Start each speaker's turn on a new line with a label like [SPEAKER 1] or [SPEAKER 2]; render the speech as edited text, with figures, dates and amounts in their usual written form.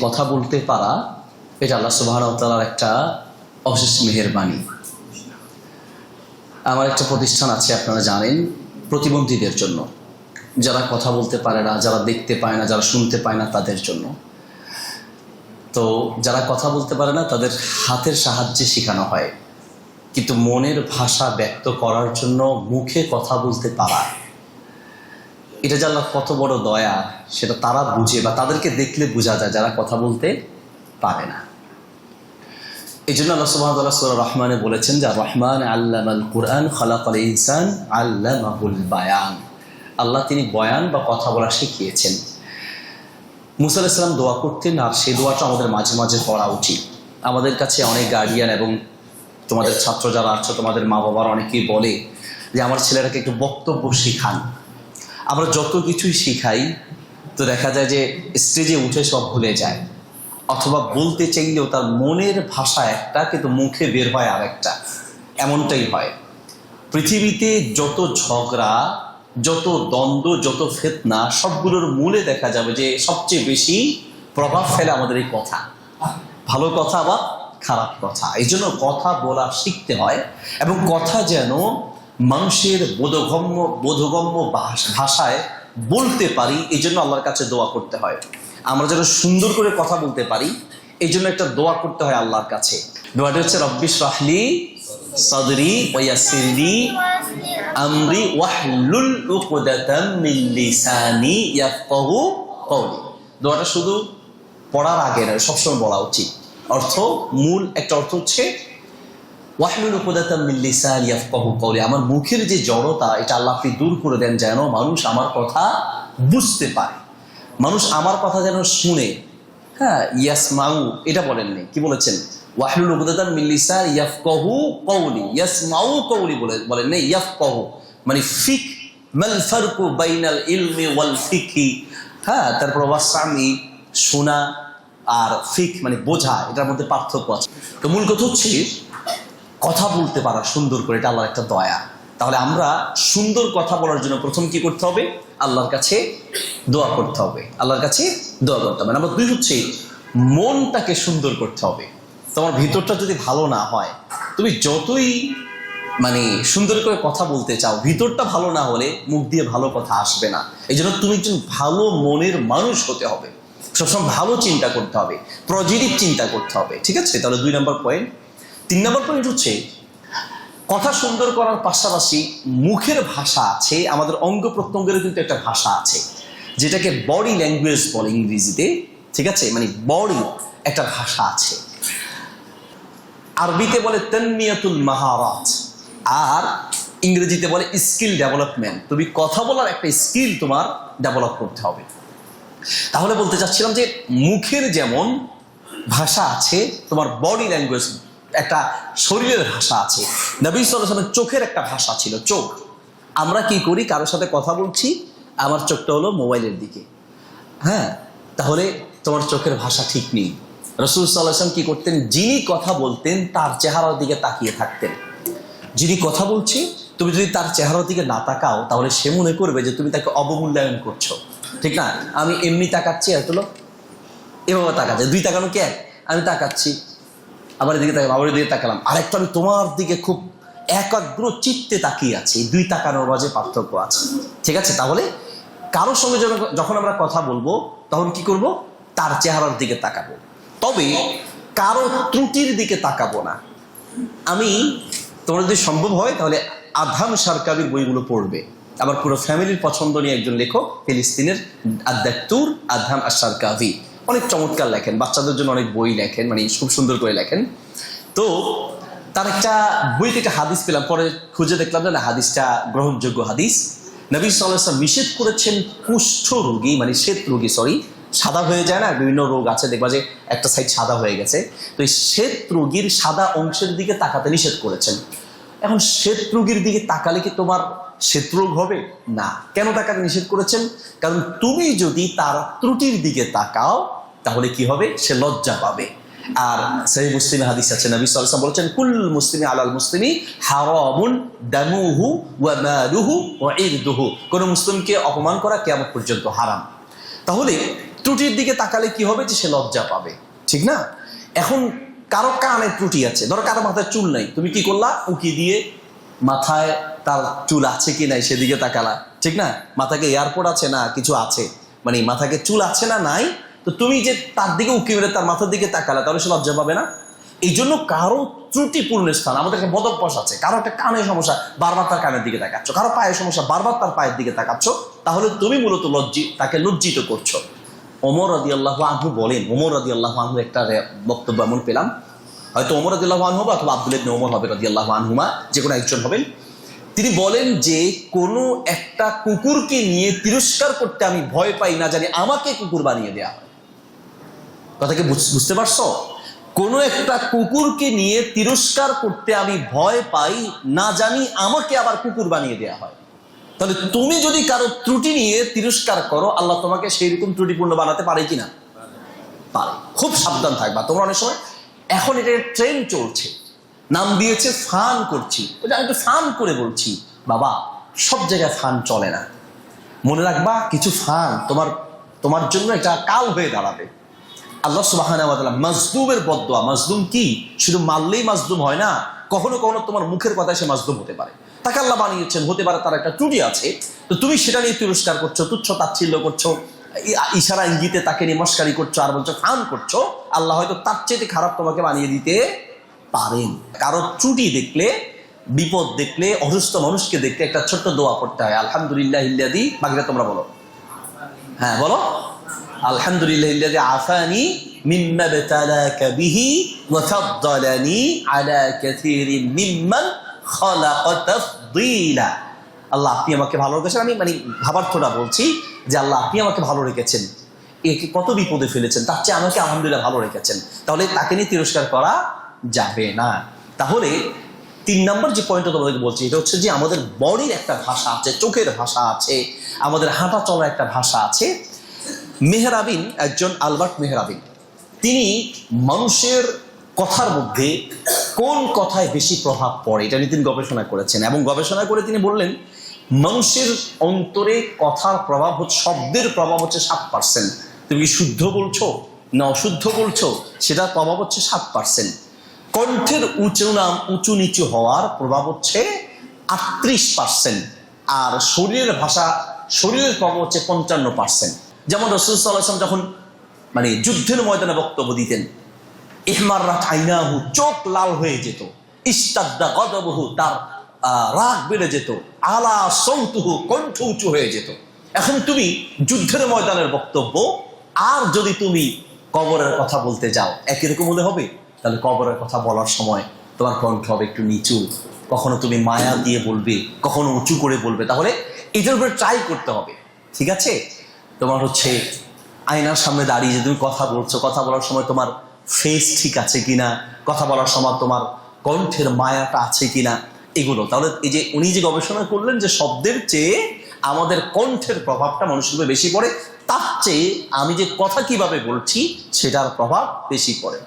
[SPEAKER 1] কথা বলতে পারা এটা আল্লাহ সুবহানাহু ওয়া তাআলার একটা অশেষ মেহেরবানি। আমার একটা প্রতিষ্ঠান আছে, আপনারা জানেন, প্রতিবন্ধীদের জন্য, যারা কথা বলতে পারে না, যারা দেখতে পায় না, যারা শুনতে পায় না, তাদের জন্য। তো যারা কথা বলতে পারে না তাদের হাতের সাহায্যে শেখানো হয়, কিন্তু মনের ভাষা ব্যক্ত করার জন্য মুখে কথা বলতে পারা, এটা যে আল্লাহর কত বড় দয়া সেটা তারা বুঝে, বা তাদেরকে দেখলে বোঝা যায় যারা কথা বলতে পারে না। এই জন্য আল্লাহ সুবহানাহু ওয়া তাআলা সূরা রহমানে বলেছেন যে রহমান আল্লামাল কুরআন খালাকাল ইনসান আল্লামাহুল বায়ান। আল্লাহ তিনি বয়ান বা কথা বলা শিখিয়েছেন। মুসা আলাইহিস সালাম দোয়া করতেন, আর সেই দোয়াটা আমাদের মাঝে মাঝে পড়া উচিত। আমাদের কাছে অনেক গার্ডিয়ান এবং তোমাদের ছাত্র যারা আছো, তোমাদের মা বাবার অনেকেই বলে যে আমার ছেলেটাকে একটু বক্তব্য শিখান। আমরা যত কিছুই শিখাই তো দেখা যায় যে স্টেজে উঠে সব ভুলে যায়, অথবা বলতে চাইলেও তার মনের ভাষা একটা কিন্তু মুখে বের হয় আর একটা, এমনটাই হয়। পৃথিবীতে যত ঝগড়া, যত দ্বন্দ্ব, যত ফিতনা, সবগুলোর মূলে দেখা যাবে যে সবচেয়ে বেশি প্রভাব ফেলে আমাদের এই কথা, ভালো কথা বা খারাপ কথা। এই জন্য কথা বলা শিখতে হয়, এবং কথা যেন মানুষের বোধগম্য ভাষায় বলতে পারি, এই জন্য আল্লাহর কাছে দোয়া করতে হয়। আমরা যেন সুন্দর করে কথা বলতে পারি, এই জন্য একটা দোয়া করতে হয় আল্লাহর কাছে। দোয়াটা হচ্ছে রব্বি ইশরাহলি সাদরি ওয়া ইয়াসসিরলি আমরি ওয়াহলুল উকদাতাম মিন লিসানি ইয়াফকাহু কওলি। দোয়াটা শুধু পড়ার আগে নয়, সবসময় বলা উচিত। মূল একটা অর্থ হচ্ছে ওয়াহলুল উকদাতাম মিন লিসানি ইয়াফকাহু কওলি, আমার মুখের যে জড়তা এটা আল্লাহ আপনি দূর করে দেন, যেন মানুষ আমার কথা বুঝতে পারে, মানুষ আমার কথা যেন শুনে। হ্যাঁ, ইয়াসমাউ এটা বলেননি, কি বলেছেন? ওয়াহলুল উকদাতাম মিন লিসানি ইয়াফকাহু কওলি, ইয়াসমাউ কওলি বলেন না, ইয়াফকাহু মানে ফিক, মাল ফারকু বাইনাল ইলমি ওয়াল ফিকহি। হ্যাঁ, তারপর ওয়াসামি শোনা, আর ফিক মানে বোঝা, এটার মধ্যে পার্থক্য আছে। তো মূল কথা হচ্ছে কথা বলতে পারা সুন্দর করে, এটা আল্লাহর একটা দয়া। তাহলে আমরা সুন্দর কথা বলার জন্য প্রথম কি করতে হবে? আল্লাহর কাছে দোয়া করতে হবে, আল্লাহর কাছে দোয়া করতে হবে। নাম্বার 2 হচ্ছে মনটাকে সুন্দর করতে হবে। তোমার ভিতরটা যদি ভালো না হয়, তুমি যতই মানে সুন্দর করে কথা বলতে চাও, ভিতরটা ভালো না হলে মুখ দিয়ে ভালো কথা আসবে না। এই জন্য তুমি একজন ভালো মনের মানুষ হতে হবে, সবসময় ভালো চিন্তা করতে হবে, পজিটিভ চিন্তা করতে হবে। ঠিক আছে, তাহলে 2 নম্বর পয়েন্ট। 3 নম্বর পয়েন্ট হচ্ছে কথা সুন্দর করার পাশাপাশি মুখের ভাষা আছে, আমাদের অঙ্গ প্রত্যঙ্গেরও কিন্তু একটা ভাষা আছে, যেটাকে বডি ল্যাঙ্গুয়েজ বলে ইংরেজিতে। ঠিক আছে, মানে বডি একটা ভাষা আছে। আরবিতে বলে তানমিয়াতুল মাহারাত, আর ইংরেজিতে বলে স্কিল ডেভেলপমেন্ট। তুমি কথা বলার একটা স্কিল তোমার ডেভেলপ করতে হবে। তাহলে বলতে চাচ্ছিলাম যে মুখের যেমন ভাষা আছে, তোমার বডি ল্যাঙ্গুয়েজ একটা শরীরের ভাষা আছে। নবী সাল্লাল্লাহু আলাইহি ওয়াসাল্লামের চোখের একটা ভাষা ছিল, চোখ। আমরা কি করি, কারোর সাথে কথা বলছি, আমার চোখটা হলো মোবাইলের দিকে। হ্যাঁ, তাহলে তোমার চোখের ভাষা ঠিক নেই। রাসূল সাল্লাল্লাহু আলাইহি ওয়াসাল্লাম কি করতেন? যিনি কথা বলতেন তার চেহারার দিকে তাকিয়ে থাকতেন। যিনি কথা বলছে, তুমি যদি তার চেহারার দিকে না তাকাও, তাহলে সে মনে করবে যে তুমি তাকে অবমূল্যায়ন করছো। ঠিক না? আমি এমনি তাকাচ্ছি, আর হলো এভাবে তাকাচ্ছে, 2 তাকানো কে? আমি তাকাচ্ছি, আবার এদিকে তাকালাম, আবার এদিকে তাকালাম, আরেকটা আমি তোমার দিকে খুব একাগ্র চিত্তে তাকিয়ে আছি। 2 তাকানোর মাঝে পার্থক্য আছে। ঠিক আছে, তাহলে কারোর সঙ্গে যখন আমরা কথা বলবো, তখন কি করব? তার চেহারার দিকে তাকাবো, তবে কারো ত্রুটির দিকে তাকাবো না। আমি তোমার যদি সম্ভব হয় তাহলে আদহাম সারকাবির বইগুলো পড়বে। আমার পুরো ফ্যামিলির পছন্দনীয় একজন লেখক, ফিলিস্তিনের আদ-দাক্তুর আদহাম আশ-সারকাভি, অনেক চমৎকার লেখেন, বাচ্চাদের জন্য অনেক বই লেখেন, মানে খুব সুন্দর করে লেখেন। তো তার একটা বইতে একটা হাদিস পেলাম, পরে খুঁজে দেখলাম যে না, হাদিসটা গ্রহণযোগ্য হাদিস। নবী সাল্লাল্লাহু আলাইহি ওয়াসাল্লাম নিষেধ করেছেন কুষ্ঠ রোগী, মানে শ্বেত রোগী, সাদা হয়ে যায় না, বিভিন্ন রোগ আছে, দেখবা যে একটা সাইড সাদা হয়ে গেছে, তো এই শ্বেত রোগীর সাদা অংশের দিকে তাকাতে নিষেধ করেছেন। এখন শ্বেত রোগীর দিকে তাকালে কি তোমার শ্বেত রোগ হবে? না। কেন তাকাতে নিষেধ করেছেন? কারণ তুমি যদি তার ত্রুটির দিকে তাকাও, তাহলে কি হবে? সে লজ্জা পাবে। আর সহিহ মুসলিমে হাদিস আছে, নবী সাল্লাল্লাহু আলাইহি ওয়াসাল্লাম বলেছেন কুল মুসলিমি আলাল মুসলিমি হারামুন দামুহু ওয়া মালুহু ওয়া ইরদুহু। কোন মুসলিমকে অপমান করা কিয়ামত পর্যন্ত হারাম। তাহলে ত্রুটির দিকে তাকালে কি হবে, যে সে লজ্জা পাবে, ঠিক না? এখন কারো কানে ত্রুটি আছে, ধরো কারো মাথায় চুল নাই, তুমি কি করলা, উকি দিয়ে মাথায় তার চুল আছে কি নাই সেদিকে তাকালা, ঠিক না? মাথাকে এয়ারপোর্ট আছে না কিছু আছে, মানে মাথাকে চুল আছে না নাই, তো তুমি যে তার দিকে উকি মেরে তার মাথার দিকে তাকালা, তাহলে সে লজ্জা পাবে না? এই জন্য কারো ত্রুটিপূর্ণ স্থান, আমাদের একটা বদভ্যাস আছে, কারো একটা কানের সমস্যা, বারবার তার কানের দিকে তাকাচ্ছ, কারো পায়ের সমস্যা, বারবার তার পায়ের দিকে তাকাচ্ছ, তাহলে তুমি মূলত তাকে লজ্জিত করছো। ওমর রাদিয়াল্লাহু আনহু বলেন, ওমর রাদিয়াল্লাহু আনহু একটা বক্তব্য এমন পেলাম, হয়তো ওমর রাদিয়াল্লাহু আনহু বা অথবা আব্দুল্লাহ ইবনে ওমর হবে রাদিয়াল্লাহু আনহুমা, যে কোনো একজন হবেন। তিনি বলেন যে কোনো একটা কুকুরকে নিয়ে তিরস্কার করতে আমি ভয় পাই, না জানি আমাকে কুকুর বানিয়ে দেয়া হয়। কথা কি বুঝতে পারছো? কোনো একটা কুকুরকে নিয়ে তিরস্কার করতে আমি ভয় পাই, না জানি আমাকে আবার কুকুর বানিয়ে দেয়া হয়। তাহলে তুমি যদি কারো ত্রুটি নিয়ে তিরস্কার করো, আল্লাহ তোমাকে সেই রকম ত্রুটিপূর্ণ বানাতে পারে কিনা? পারে। খুব সাবধান থাকবা তোমরা। অনেক সময় এখন এটা ট্রেন্ড চলছে, নাম দিয়েছে ফান করছি, আমি একটু ফান করে বলছি, বাবা সব জায়গায় ফান চলে না। মনে রাখবা কিছু ফান তোমার জন্য এটা কাল হয়ে দাঁড়াবে। আল্লাহ সুবহানাহু ওয়া তাআলা মাজলুমের বদদুয়া, মাজলুম কি শুধু মারলেই মাজলুম হয় না, কখনো কখনো তোমার মুখের কথায় সে মাজলুম হতে পারে, তাকে আল্লাহ বানিয়েছেন, হতে পারে তার একটা ত্রুটি আছে, তো তুমি সেটা নিয়ে তিরস্কার করছো, তুচ্ছ তাচ্ছিল্য করছো, ইশারা ইঙ্গিতে তাকে নিয়ে মস্কারি করছো, আর বলছো ফান করছো। আল্লাহ হয়তো তার চেয়ে খারাপ তোমাকে বানিয়ে দিতে পারেন। কারো ত্রুটি দেখলে, বিপদ দেখলে, অসুস্থ মানুষকে দেখলে একটা ছোট্ট দোয়া করতে হয়, আলহামদুলিল্লাহিল্লাযী, বাকিটা তোমরা বলো, হ্যাঁ বলো, আলহামদুলিল্লাহিল্লাযী আফানি মিম্মা ইবতালাকা বিহি ওয়া ফাদ্দালানি আলা কাসীরিন মিম্মান খালাকা তাফদীলা। আল্লাহ আপনি আমাকে ভালো রেখেছেন, আমি মানে ভাবার্থটা বলছি যে আল্লাহ আপনি আমাকে ভালো রেখেছেন, একে কত বিপদে ফেলেছেন, তার চেয়ে আমাকে আলহামদুলিল্লাহ ভালো রেখেছেন। তাহলে তাকে নিয়ে তিরস্কার করা যাবে না। তাহলে 3 নম্বর যে পয়েন্টটা তোমাদেরকে বলছি, এটা হচ্ছে যে আমাদের বডির একটা ভাষা আছে, চোখের ভাষা আছে, আমাদের হাঁটা চলার একটা ভাষা আছে। মেহরাবিন, একজন আলবার্ট মেহরাবিন, তিনি মানুষের কথার মধ্যে কোন কথায় বেশি প্রভাব পড়ে এটা নিয়ে তিনি গবেষণা করেছেন, এবং গবেষণা করে তিনি বললেন মানুষের অন্তরে কথার প্রভাব হচ্ছে, শব্দের প্রভাব হচ্ছে 7%। তুমি কি শুদ্ধ বলছো না অশুদ্ধ বলছো, সেটার প্রভাব হচ্ছে 7%। কণ্ঠের উঁচু নিচু হওয়ার প্রভাব হচ্ছে 38%, আর শরীরের ভাষা, শরীরের প্রভাব হচ্ছে 55%। যেমন রাসূল সাল্লাল্লাহু আলাইহি ওয়াসাল্লাম যখন মানে যুদ্ধের ময়দানে বক্তব্য দিতেন, ইহমাররাত আইনাহু, চোখ লাল হয়ে যেত, ইস্তাদ্দা গদবহু, তার রাগ বেড়ে যেত, আলা সাউতুহু, কণ্ঠ উঁচু হয়ে যেত। এখন তুমি যুদ্ধের ময়দানের বক্তব্য আর যদি তুমি কবরের কথা বলতে যাও, একই রকম হলে হবে? তাহলে কবরের কথা বলার সময় তোমার কণ্ঠ হবে একটু নিচু, কখনো তুমি মায়া দিয়ে বলবে, কখনো উঁচু করে বলবে। তাহলে এটার উপরে ট্রাই করতে হবে, ঠিক আছে? তোমার হচ্ছে আয়নার সামনে দাঁড়িয়ে যে তুমি কথা বলছো, কথা বলার সময় তোমার ফেস ঠিক আছে কিনা, কথা বলার সময় তোমার কণ্ঠের মায়াটা আছে কিনা, এগুলো। তাহলে এই যে উনি যে গবেষণা করলেন যে শব্দের চেয়ে আমাদের কণ্ঠের প্রভাবটা মানুষের উপরে বেশি পড়ে, তার চেয়ে আমি যে কথা কিভাবে বলছি সেটার প্রভাব বেশি পড়ে।